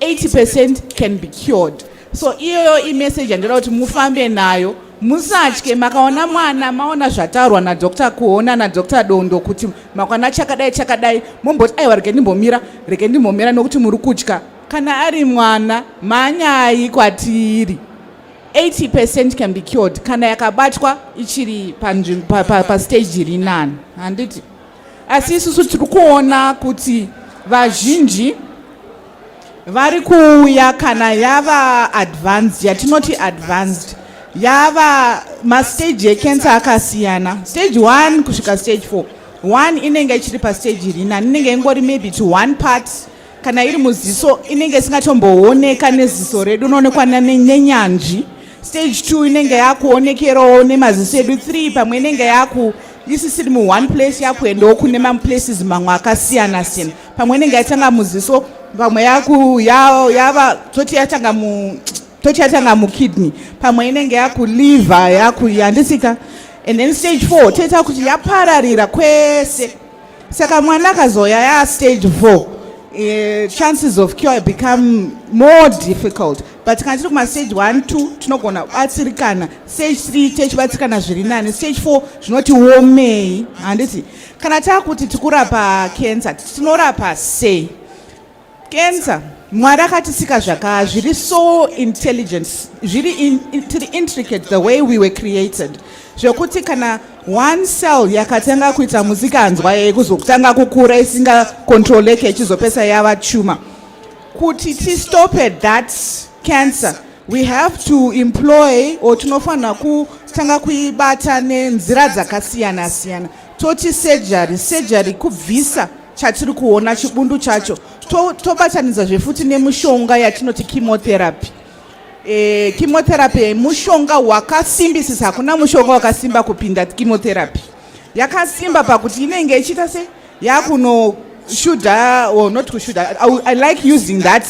[SPEAKER 3] 80% can be cured. So iyo imessage andinoda kuti mufambe nayo, musatye. Makaona mwana maona zvataurwa naDr. Kuona naDr. Dondo kuti makwana chakadai mumboti aiwa rege ndimbomira nokuti muri kutya. Kana ari mwana manyai kwatiri 80% can be cured kana yakabatwa ichiri pa stage iri nani. Handiti asi isusu tiri kuona kuti vazhinji vari kuuya kana yava advanced, yatinoti advanced, yava mastage yecancer akasiyana, stage 1 kusvika stage 4. 1 inenge ichiri pa stage iri nani, inenge ingori maybe to 1 part. Kana iri muziso inenge isingatombooneka neziso redu, inoonekwa nenyanzvi. Stage 2 inenge yakuonekerawo nemaziso edu. 3 pamwe inenge isisiri mu one place yakuendawo kune maplaces mamwe akasiyana-siyana. Pamwe inenge yatanga muziso, pamwe yava toti yatanga mukidney, pamwe inenge yakuliver yandisika. And then stage 4 teta kuti yapararira kwese. Saka mwana akazoya ya stage 4, chances of cure become more difficult. But kana tiri kuma stage 1, 2 tinogona batsirikana, stage 3 tichibatsirikana zviri nani, stage 4 zvinoti womei. Handiti kana takuti tikurapa cancer tinorapa sei? Cancer Mwari akatisika zviri so intelligent, zviri intricate the way we were created, zvekuti kana one cell yakatanga kuita musikanzwa yekuzotanga kukura isingakontroleke ichizopesa yava tumor. Kuti tistop that cancer, we have to employ or tinofanira kutanga kuibata nenzira dzakasiyana-siyana. Toti surgery kubvisa chatiri kuona chibundu chacho, tobatanidza zvefuti nemushonga yatinoti chemotherapy. Chemotherapy mushonga wakasimbisisa, hakuna mushonga wakasimba kupinda chemotherapy. Yakasimba pakuti inenge ichita se yakuno shuda, or not kushuda, I like using that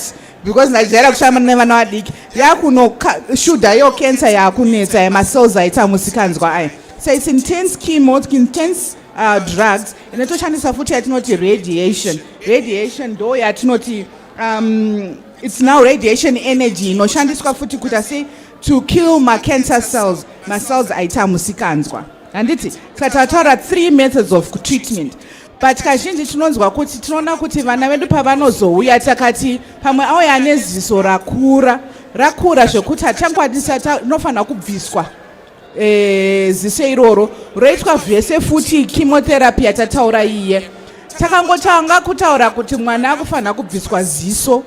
[SPEAKER 3] because Nigeria kushama nevana vadiki, yakuno shuda yo cancer yakunetsa yemacells aita musikanzwa aya. So it's intense chemo, intense drugs. Inotoshandisa futi yatinoti radiation ndo yatinoti it's now radiation energy inoshandiswa futi kuti say to kill cancer cells, cells aita musikanzwa. Handiti tikataura 3 methods of treatment. But kazhinji tinonzwa kuti tinoona kuti vana vedu pavanozouya takati pamwe auya neziso rakura zvekuti hatangwadisa inofanira kubviswa ziso iroro roitwa zvese futi chemotherapy yatataura iye. Takangotanga kutaura kuti mwana akufanira kubviswa ziso,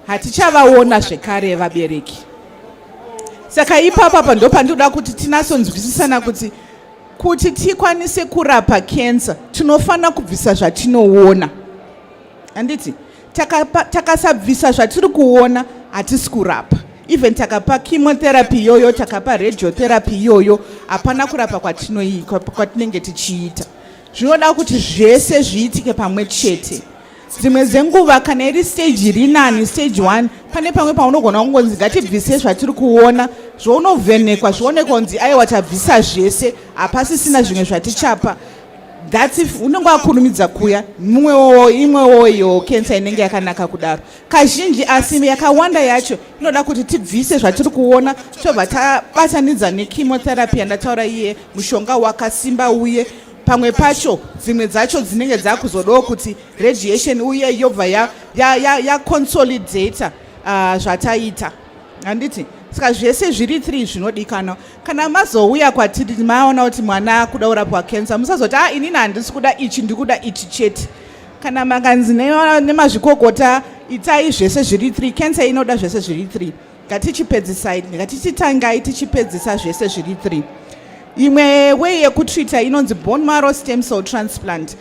[SPEAKER 3] hatichavaona zvekare vabereki. Saka ipapa ndo pandinoda kuti tinasonzwisisana kuti
[SPEAKER 12] kuti tikwanise kurapa cancer tinofana kubvisa zvatinoona. Handiti takasabvisa zvatiri kuona hatisi kurapa. Even takapa chemotherapy yoyo, takapa radiotherapy yoyo, hapana kurapa kwatinenge tichiita. Zvinoda kuti zvese zviitike pamwe chete. Dzimwe dzenguva kana iri stage iri nani, stage 1, pane pamwe paunogona kungonzi ngatibvise zvatiri kuona, zvounovhenekwa zvionekwa kunzi aiwa tabvisa zvese, hapasisina zvimwe zvatichapa. That's if unenge wakurumidza kuya imwewo iyo cancer inenge yakanaka kudaro. Kazhinji asi yakawanda yacho inoda kuti tibvise zvatiri kuona tobva tabatanidza nechemotherapy yandataura iye, mushonga wakasimba uye pamwe pacho dzimwe dzacho dzinenge dzakuzodawo kuti radiation uye yobva yaconsolidata zvataita. Handiti saka zvese zviri 3 zvinodikanwa. Kana mazouya kwatiri maona kuti mwana akuda kurapwa cancer, musazoti inini handisi kuda ichi ndikuda ichi chete. Kana makanzi nemazvikokota itai zvese zviri 3, cancer inoda zvese zviri 3. Ngatichipedzisai, ngatichitangai tichipedzisa zvese zviri 3. Imwe way yekutreata inonzi bone marrow stem cell transplant.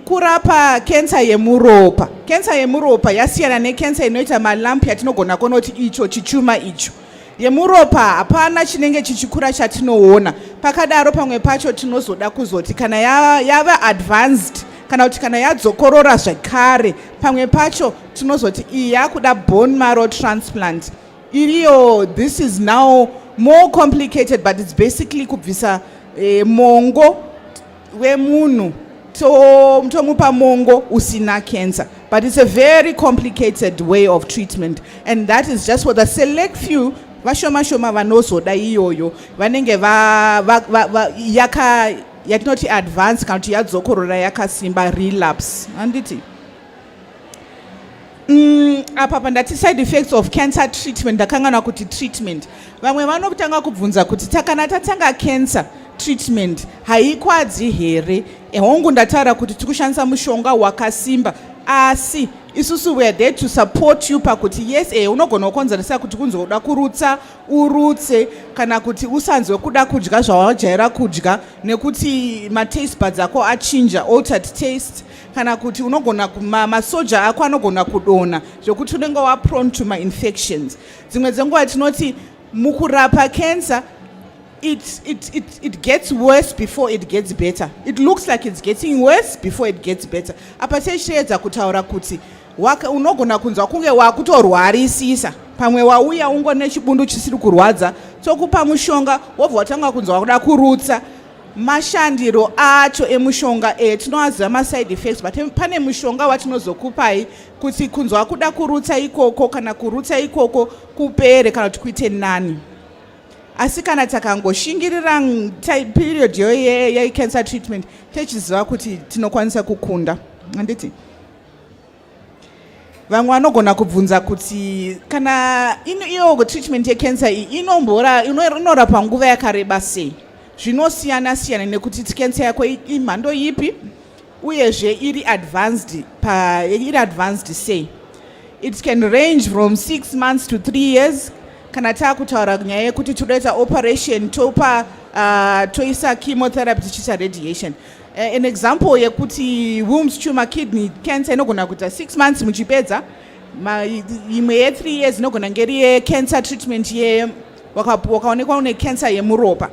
[SPEAKER 12] Kurapa cancer yemuropa. Cancer yemuropa yasiyana necancer inoita malamp yatinogona kuona kuti icho chichuma icho. Yemuropa hapana chinenge chichikura chatinoona. Pakadaro pamwe pacho tinozoda kuzoti kana yava advanced, kana kuti kana yadzokorora zvakare, pamwe pacho tinozoti iyi yakuda bone marrow transplant. Iriyo, this is now more complicated, but it's basically kubvisa mongo wemunhu tomupa mongo usina cancer. But it's a very complicated way of treatment, and that is just for the select few vashoma vanozoda iyoyo vanenge yatinoti advance kana kuti yadzokorora yakasimba relapse. Handiti apa pandati side effects of cancer treatment ndakangana kuti treatment. Vamwe vanotanga kubvunza kuti kana tatanga cancer treatment haikwadzi here. Hongu ndataura kuti tikushandisa mushonga wakasimba, asi isusu we are there to support you pakuti yes unogona kukonzeresa kuti kunzoda kurutsa urutse, kana kuti usanzwe kuda kudya zvawajaira kudya nekuti taste buds ako achinja, altered taste, kana kuti unogona masoja ako anogona kudona zvokuti unenge wa prone to my infections. Dzimwe dzenguva tinoti mukurapa cancer it gets worse before it gets better. It looks like it's getting worse before it gets better. Apa tichiedza kutaura kuti unogona kunzwa kunge wakutorwarisisa, pamwe wauya ungone chibundu chisiri kurwadza, tokupa mushonga wobva watanga kunzwa wakuda kurutsa. Mashandiro acho emushonga tinoaziva maside effects, but pane mushonga watinozokupai kuti kunzwa kuda kurutsa ikoko kana kurutsa ikoko kupere kana kuti kuite nani. Asi kana takangoshingirira period ye cancer treatment tichiziva kuti tinokwanisa kukunda. Handiti vamwe vanogona kubvunza kuti kana iyo treatment yecancer inorapa nguva yakareba sei. Zvinosiyana siyana nekuti cancer yako imhando ipi uyezve iri advanced sei. It can range from 6 months to 3 years. Kana takutaura nyaya yekuti toita operation toisa chemotherapy tichiita radiation. An example yekuti womb tumor kidney cancer inogona kuita 6 months muchipedza, imwe ye 3 years inogona ngeri cancer treatment wakaonekwa une cancer yemuropa.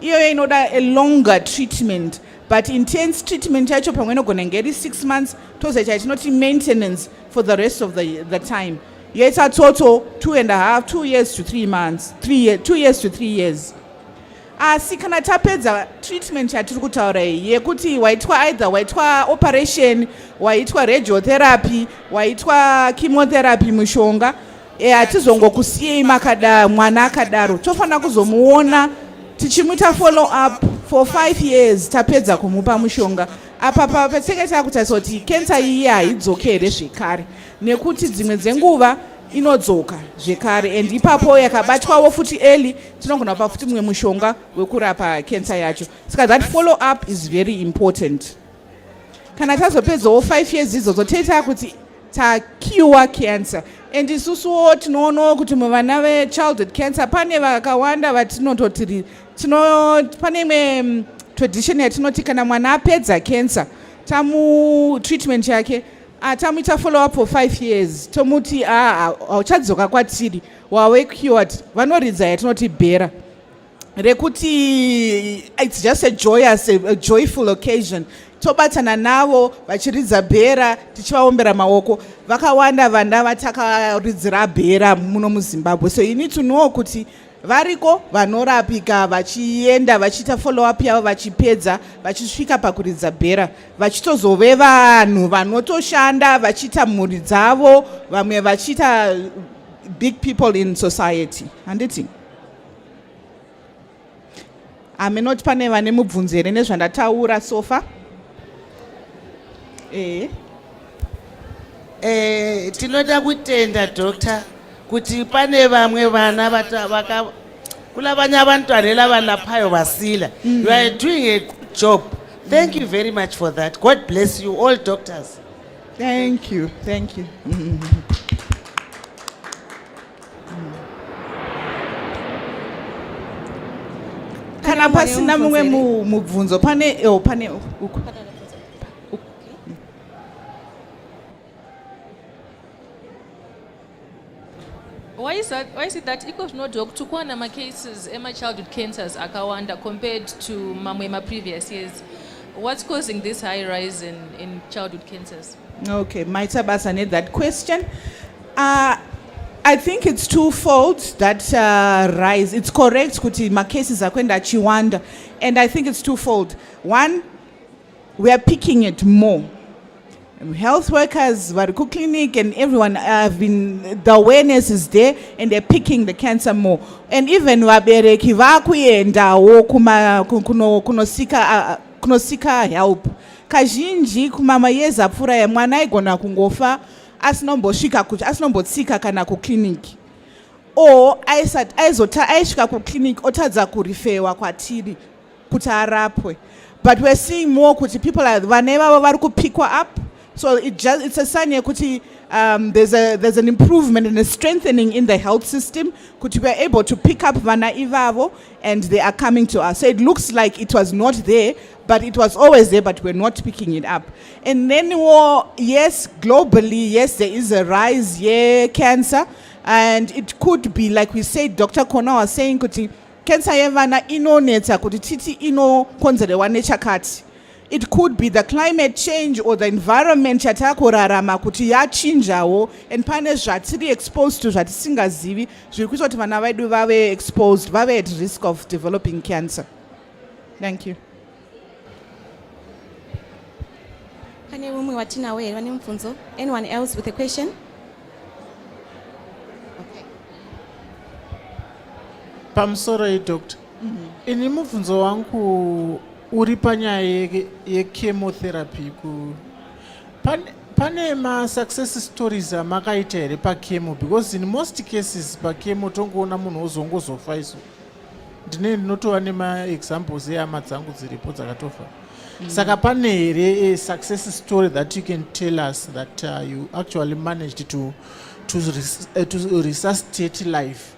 [SPEAKER 12] Iyo inoda a longer treatment, but intense treatment yacho pamwe inogona ngeri 6 months tozoita tinoti maintenance for the rest of the time. It's a total 2 years to 3 months, 2 years to 3 years. Asi kana tapedza treatment yatiri kutaura iyi yekuti waitwa operation, waitwa radiotherapy, waitwa chemotherapy mushonga, hatizongokusiyei mwana akadaro. Tofanira kuzomuona tichimuita follow up for 5 years tapedza kumupa mushonga. Apa pateketa kutarisa kuti cancer iyi haidzokere zvekare, nekuti dzimwe dzenguva inodzoka zvekare, and ipapo yakabatwawo futi early tinogona kupa futi mumwe mushonga wekurapa cancer yacho. Saka that follow up is very important. Kana tazopedzawo 5 years idzodzo toita kuti cure cancer. And isusuwo tinoonawo kuti muvana ve childhood cancer pane vakawanda vatinototi pane imwe tradition yatinoti kana mwana apedza cancer treatment yake tamuita follow up for 5 years tomuti hauchadzoka kwatiri wave cured vanoridza yatinoti bhera rekuti it's just a joyful occasion tobatana navo vachiridza bhera tichivaombera maoko vakawanda vana vatakaridzira bhera muno muzimbabwe so you need to know kuti variko vanorapika vachienda vachiita follow up yavo vachipedza vachisvika pakuridza bhera vachitozove vanhu vanotoshanda vachiita mhuri dzavo vamwe vachiita big people in society handiti amenoti pane vane mubvunzo here nezvandataura sofa
[SPEAKER 4] tinoda kutenda doctor kuti pane vamwe vana kula vanye abantwana elavalaphayo basila. You are doing a good job. Thank you very much for that. God bless you all doctors.
[SPEAKER 12] Thank you. Kana pasina mumwe mubvunzo pane uku.
[SPEAKER 13] Why is it that equals no dog to kuwa na cases ema childhood cancers akawanda compared to mamwe previous years? What's causing this high rise in childhood cancers?
[SPEAKER 12] Okay, Maita Basa need that question. I think it's twofold that rise. It's correct kuti cases akwenda chiwanda, and I think it's twofold. One, we are picking it more. Health workers, variku clinic, and everyone the awareness is there, and they're picking the cancer more. And even wabereki vakuendawo kunosika help. Kazhinji kumama yeza pfura ya mwana aigona kungofa asinombotsika kana kuclinic. Or aisvika kuclinic otadza kurifewa kwatiri kuti arapwe. But we're seeing more kuti people are vaneva vari kupikwa up. So it's a sign kuti there's an improvement and a strengthening in the health system. Kuti we are able to pick up vana ivavo and they are coming to us. So it looks like it was not there, but it was always there, but we're not picking it up. And then, yes, globally, yes, there is a rise, cancer. And it could be, like we said, Dr. Kona was saying, kuti cancer yevana inonetsa kuti titi inokonzerewa nechakati. It could be the climate change or the environment yatakurarama kuti yachinjawo, and pane zvatiri exposed to zvatisingazivi zviri kuita kuti vana vedu vave exposed, vave at risk of developing cancer. Thank you.
[SPEAKER 10] Anyone else with a question?
[SPEAKER 7] Pamsoro doctor. Ini mubvunzo wangu uri panyaya yechemotherapy pane ma-success stories amakaita here pachemo, because in most cases pachemo tongoona munhu ozongozofa iso. Ndinotova nema-examples ehama dzangu dziripo dzakatofa. Saka pane here a success story that you can tell us that you actually managed to resuscitate life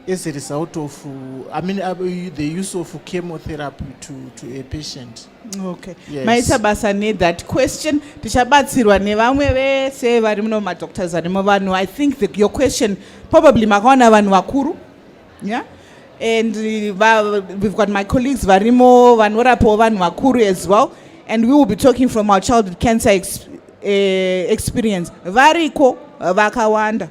[SPEAKER 7] as a result of, the use of chemotherapy to a patient?
[SPEAKER 12] Okay.
[SPEAKER 7] Yes.
[SPEAKER 12] Maita Basa need that question. Tichabatsirwa nevamwe vese vari muno madoctors arimo vanhu. I think your question probably makaona vanhu vakuru. Yeah? And we've got my colleagues varimo vanorapo vanhu vakuru as well. And we will be talking from our childhood cancer experience. Variko vakawanda.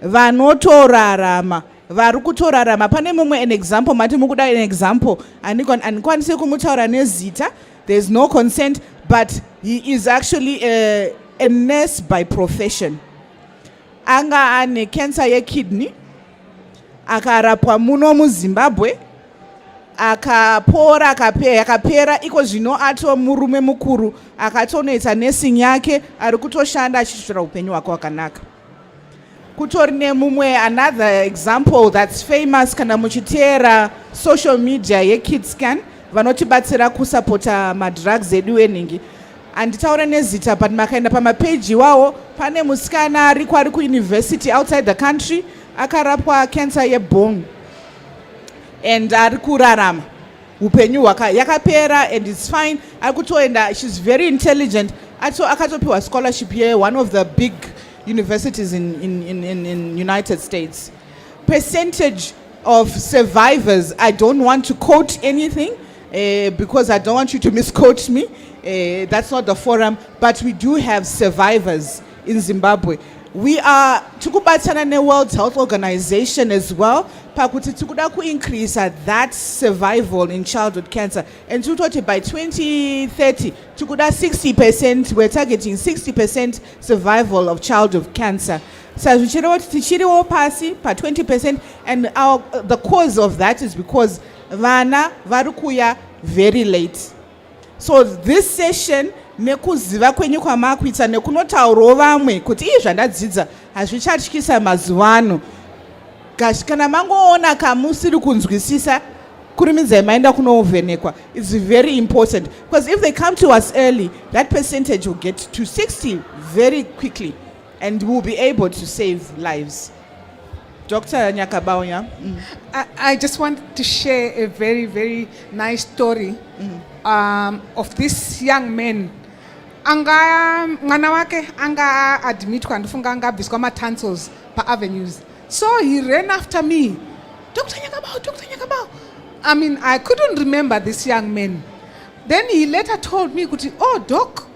[SPEAKER 12] Vanotorarama. Varukutorarama. Pane mumwe an example, mati mukuda an example. Anikwanise kumutaura nezita. There's no consent, but he is actually a nurse by profession. Anga ane cancer ye kidney. Akarapwa muno muZimbabwe. Akapora akapera iko zvino ato murume mukuru akatonoita nursing yake ari kutoshanda achiitira upenyu hwake hwakanaka. Kutorine mumwe another example that's famous kana muchiteera social media yeKidscan vanotibatsira kusapota madrugs edu eningi. Anditaura nezita but makaenda pamapage iwawo pane musikana ariko ari kuuniversity outside the country akarapwa cancer yebone and ari kurarama. upenyu yakapera and it's fine. Akutoenda, she's very intelligent. Akatopiwa scholarship here, one of the big universities in United States. Percentage of survivors, I don't want to quote anything because I don't want you to misquote me. That's not the forum, but we do have survivors in Zimbabwe. We are tukubatsana ne World Health Organization as well. Pakuti tukuda ku increase that survival in childhood cancer. And tutoti by 2030, tukuda 60%, we're targeting 60% survival of childhood cancer. So tichiriwo pasi pa 20%, and the cause of that is because vana varukuya very late. So this session nekuziva kwenyu kwamakuita nekunotaurawo vamwe kuti ii zvandadzidza hazvichatyisa mazuva ano. Kana mangoona kamusiri kunzwisisa kurimidzai maenda kunovhenekwa. It's very important because if they come to us early, that percentage will get to 60 very quickly and we'll be able to save lives. Dr. Nyakabaunya.
[SPEAKER 11] I just want to share a very, very nice story of this young man. Mwana wake anga admitwa ndifunga anga bviswa matonsils pa avenues. So he ran after me. Dr. Nyakabau. I mean, I couldn't remember this young man. Then he later told me, oh, doc,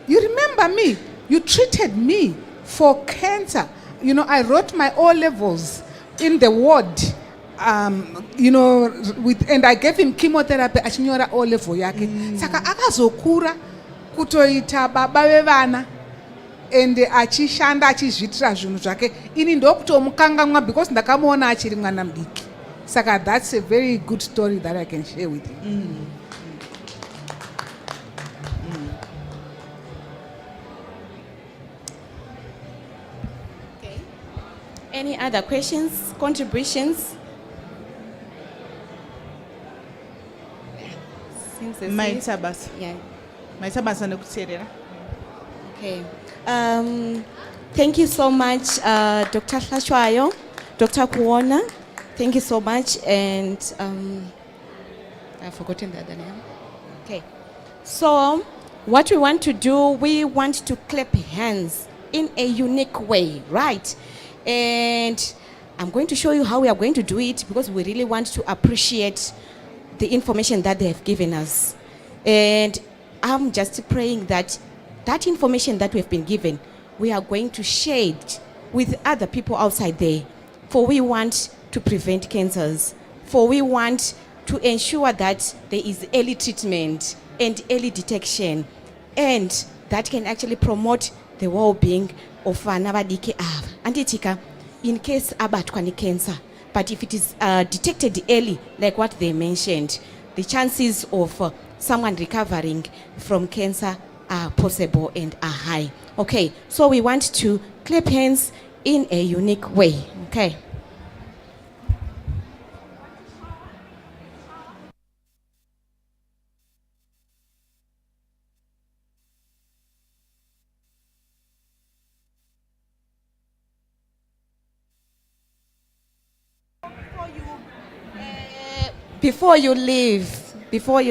[SPEAKER 11] you remember me? You treated me for cancer. You know, I wrote my O-levels in the ward, you know, and I gave him chemotherapy, achinyora O-level yake. Saka akazokura kutoita baba vevana, and achishanda achizvitira zvinhu zvake. Ini ndokutomukangamwa because ndakamuona achiri mwana mudiki. Saka that's a very good story that I can share with you.
[SPEAKER 10] Any other questions, contributions?
[SPEAKER 12] Maitabas.
[SPEAKER 10] Yeah.
[SPEAKER 12] Maitabas nekuteerera.
[SPEAKER 10] Okay. Thank you so much, Dr. Hlashwayo, Dr. Kuona. Thank you so much. And I've forgotten the other name. Okay. So what we want to do, we want to clap hands in a unique way, right? And I'm going to show you how we are going to do it because we really want to appreciate the information that they have given us. And I'm just praying that that information that we have been given, we are going to share it with other people outside there. For we want to prevent cancers. For we want to ensure that there is early treatment and early detection. And that can actually promote the well-being of anabadike av. Antitika, in case abatwa cancer, but if it is detected early, like what they mentioned, the chances of someone recovering from cancer are possible and are high. Okay, so we want to clap hands in a unique way. Okay. Before you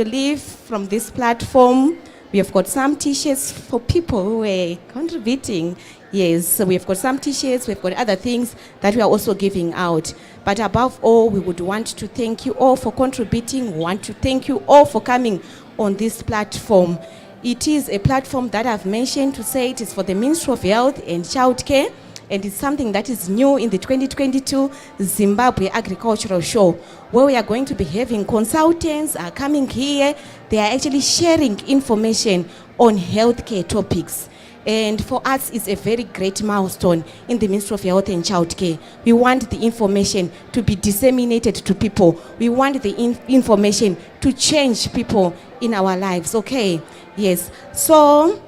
[SPEAKER 10] leave from this platform, we have got some t-shirts for people who are contributing. Yes, so we have got some t-shirts, we've got other things that we are also giving out. But above all, we would want to thank you all for contributing. We want to thank you all for coming on this platform. It is a platform that I've mentioned to say it is for the Ministry of Health and Childcare. And it's something that is new in the 2022 Zimbabwe Agricultural Show, where we are going to be having consultants are coming here. They are actually sharing information on healthcare topics. And for us, it's a very great milestone in the Ministry of Health and Childcare. We want the information to be disseminated to people. We want the information to change people in our lives, okay? Yes. So,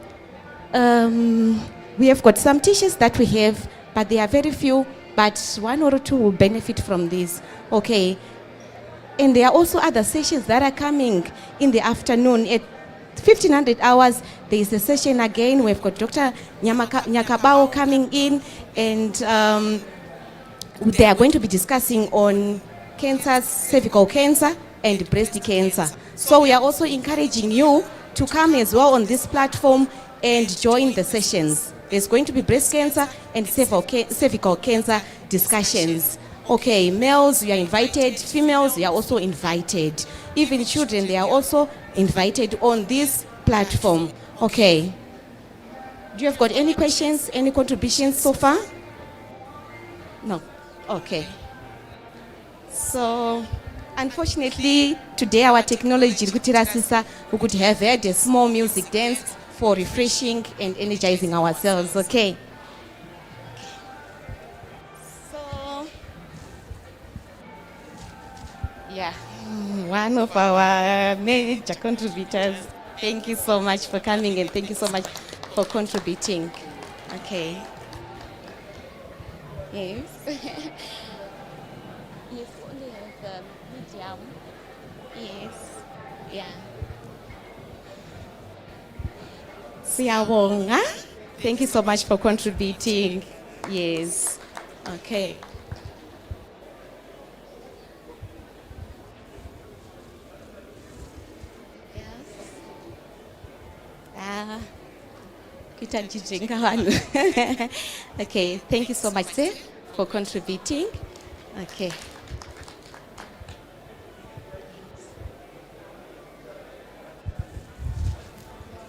[SPEAKER 10] we have got some t-shirts that we have, but they are very few, but one or two will benefit from this, okay? And there are also other sessions that are coming in the afternoon at 1500 hours. There is a session again. We've got Dr. Nyakabau coming in, and they are going to be discussing on cancer, cervical cancer, and breast cancer. So we are also encouraging you to come as well on this platform and join the sessions. There's going to be breast cancer and cervical cancer discussions. Okay, males, you are invited. Females, you are also invited. Even children, they are also invited on this platform. Okay. Do you have got any questions, any contributions so far? No. Okay. So, unfortunately, today our technology, we could have had a small music dance for refreshing and energizing ourselves. Okay. So, yeah, one of our major contributors. Thank you so much for coming and thank you so much for contributing. Okay. Yes. Yes, only have medium. Yes. Yeah. Siyabonga. Thank you so much for contributing. Yes. Okay. Okay, thank you so much, sir, for contributing. Okay.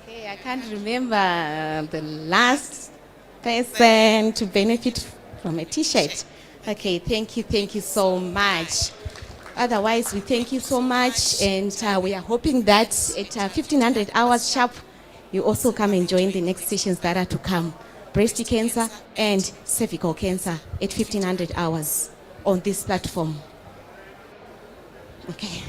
[SPEAKER 10] Okay, I can't remember the last person to benefit from a t-shirt. Okay, thank you so much. Otherwise, we thank you so much, and we are hoping that at 1500 hours sharp, you also come and join the next sessions that are to come. Breast cancer and cervical cancer at 1500 hours on this platform. Okay.